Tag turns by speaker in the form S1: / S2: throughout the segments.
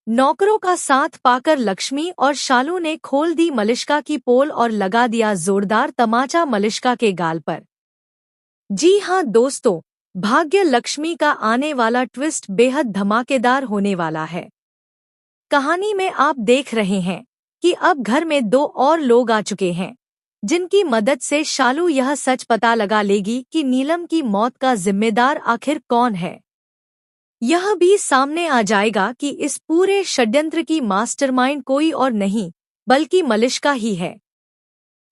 S1: नौकरों का साथ पाकर लक्ष्मी और शालू ने खोल दी मलिष्का की पोल और लगा दिया जोरदार तमाचा मलिष्का के गाल पर। जी हाँ दोस्तों, भाग्य लक्ष्मी का आने वाला ट्विस्ट बेहद धमाकेदार होने वाला है। कहानी में आप देख रहे हैं कि अब घर में दो और लोग आ चुके हैं, जिनकी मदद से शालू यह सच पता लगा लेगी कि नीलम की मौत का जिम्मेदार आखिर कौन है। यह भी सामने आ जाएगा कि इस पूरे षड्यंत्र की मास्टरमाइंड कोई और नहीं बल्कि मलिष्का ही है।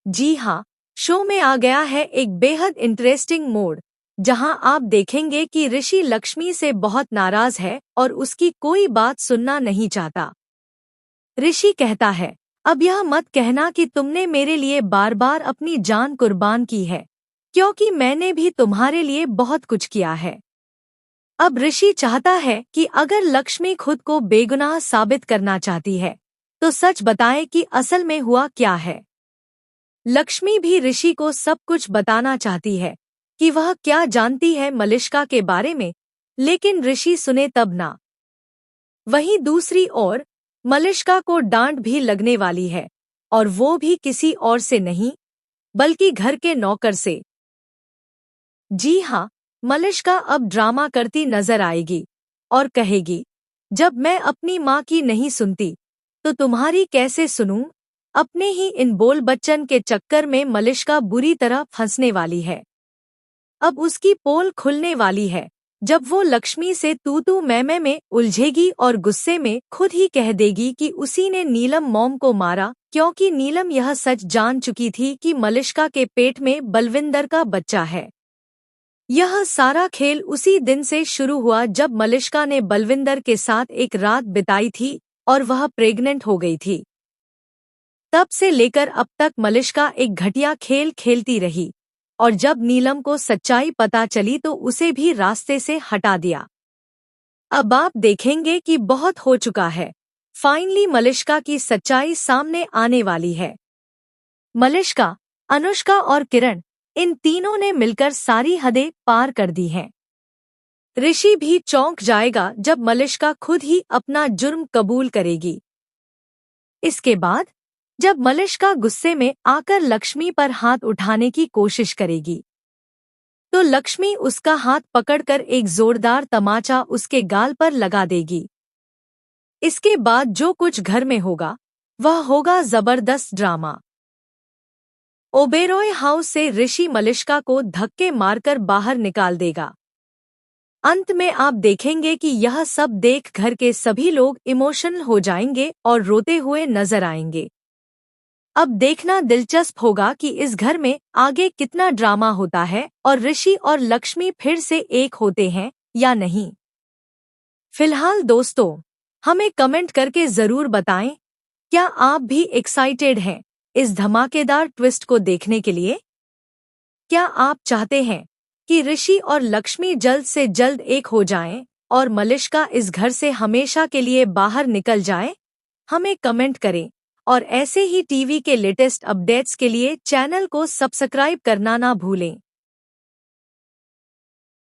S1: जी हाँ, शो में आ गया है एक बेहद इंटरेस्टिंग मोड़, जहां आप देखेंगे कि ऋषि लक्ष्मी से बहुत नाराज है और उसकी कोई बात सुनना नहीं चाहता। ऋषि कहता है, अब यह मत कहना कि तुमने मेरे लिए बार बार अपनी जान कुर्बान की है, क्योंकि मैंने भी तुम्हारे लिए बहुत कुछ किया है। अब ऋषि चाहता है कि अगर लक्ष्मी खुद को बेगुनाह साबित करना चाहती है तो सच बताए कि असल में हुआ क्या है। लक्ष्मी भी ऋषि को सब कुछ बताना चाहती है कि वह क्या जानती है मलिष्का के बारे में, लेकिन ऋषि सुने तब ना। वहीं दूसरी ओर मलिष्का को डांट भी लगने वाली है, और वो भी किसी और से नहीं बल्कि घर के नौकर से। जी हाँ, मलिष्का अब ड्रामा करती नजर आएगी और कहेगी, जब मैं अपनी माँ की नहीं सुनती तो तुम्हारी कैसे सुनूं। अपने ही इन बोल बच्चन के चक्कर में मलिष्का बुरी तरह फंसने वाली है। अब उसकी पोल खुलने वाली है जब वो लक्ष्मी से तू मैं में उलझेगी और गुस्से में खुद ही कह देगी कि उसी ने नीलम मॉम को मारा, क्योंकि नीलम यह सच जान चुकी थी कि मलिष्का के पेट में बलविंदर का बच्चा है। यह सारा खेल उसी दिन से शुरू हुआ जब मलिष्का ने बलविंदर के साथ एक रात बिताई थी और वह प्रेग्नेंट हो गई थी। तब से लेकर अब तक मलिष्का एक घटिया खेल खेलती रही, और जब नीलम को सच्चाई पता चली तो उसे भी रास्ते से हटा दिया। अब आप देखेंगे कि बहुत हो चुका है। फाइनली मलिष्का की सच्चाई सामने आने वाली है। मलिष्का, अनुष्का और किरण, इन तीनों ने मिलकर सारी हदें पार कर दी हैं। ऋषि भी चौंक जाएगा जब मलिष्का खुद ही अपना जुर्म कबूल करेगी। इसके बाद जब मलिष्का गुस्से में आकर लक्ष्मी पर हाथ उठाने की कोशिश करेगी तो लक्ष्मी उसका हाथ पकड़कर एक जोरदार तमाचा उसके गाल पर लगा देगी। इसके बाद जो कुछ घर में होगा वह होगा जबरदस्त ड्रामा। ओबेरॉय हाउस से ऋषि मलिष्का को धक्के मारकर बाहर निकाल देगा। अंत में आप देखेंगे कि यह सब देख घर के सभी लोग इमोशनल हो जाएंगे और रोते हुए नजर आएंगे। अब देखना दिलचस्प होगा कि इस घर में आगे कितना ड्रामा होता है और ऋषि और लक्ष्मी फिर से एक होते हैं या नहीं। फिलहाल दोस्तों, हमें कमेंट करके जरूर बताएं, क्या आप भी एक्साइटेड हैं इस धमाकेदार ट्विस्ट को देखने के लिए? क्या आप चाहते हैं कि ऋषि और लक्ष्मी जल्द से जल्द एक हो जाएं और मलिष्का इस घर से हमेशा के लिए बाहर निकल जाए? हमें कमेंट करें, और ऐसे ही टीवी के लेटेस्ट अपडेट्स के लिए चैनल को सब्सक्राइब करना ना भूलें।